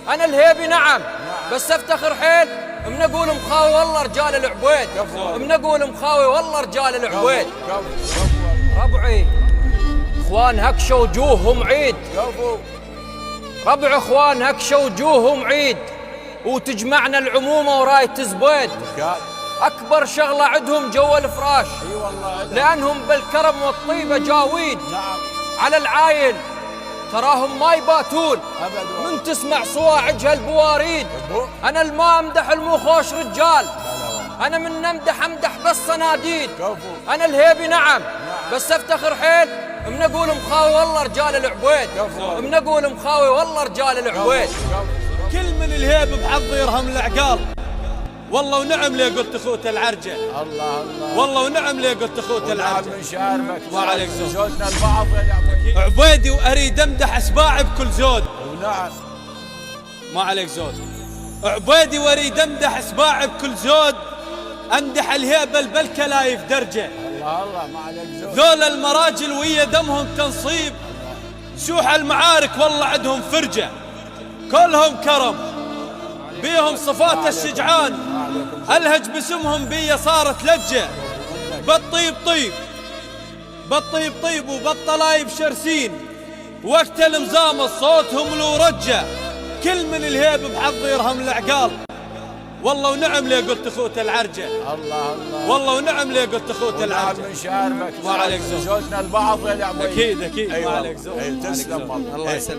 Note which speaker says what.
Speaker 1: انا الهيبي نعم بس افتخر حيل من اقول مخاوي والله رجال العبيد، من اقول مخاوي والله رجال العبيد. ربعي اخوان هكشة وجوههم عيد، ربع اخوان هكشة وجوههم عيد، وتجمعنا العمومة وراية زبيد. اكبر شغلة عندهم جوا الفراش لانهم بالكرم والطيبة جاويد. على العايل تراهم ما يباتون من تسمع صواعجها البواريد. انا الما امدح المخوش رجال، انا من امدح بس صناديد. انا الهيبي نعم بس افتخر حيل من اقول مخاوي والله رجال العبيد، من اقول مخاوي والله رجال العبيد.
Speaker 2: كل من الهيب بحظ يرهم العقال، والله ونعم لي قلت اخوت العرجه. الله والله ونعم لي قلت اخوت العرجه.
Speaker 3: من شعرك
Speaker 2: وعليك
Speaker 3: زودنا البعض
Speaker 2: عبيدي واريد امدح اسباعي بكل زود.
Speaker 3: ونعم
Speaker 2: ما عليك زود. عبيدي واريد امدح اسباعي بكل زود، امدح الهيبه البلكه لايف درجه.
Speaker 3: الله ما عليك زود.
Speaker 2: ذول المراجل ويا دمهم تنصيب، سوح المعارك والله عندهم فرجه، كلهم كرم بيهم صفات الشجعان، الهج باسمهم بيا صارت لجه. بالطيب طيب بالطيب طيب وبالطلايب شرسين، وقت المزامة صوتهم لو رجه. كل من الهيب بحظ يرهم العقال، والله ونعم لي قلت اخوت العرجه.
Speaker 3: الله
Speaker 2: والله ونعم لي قلت اخوت العرجه.
Speaker 3: من شعرك
Speaker 2: ما عليك زود.
Speaker 3: زودنا البعض يا عبيد.
Speaker 2: اكيد اكيد.
Speaker 3: أيوة.
Speaker 2: ما عليك زود.
Speaker 3: تسلم
Speaker 2: الله يسلمك.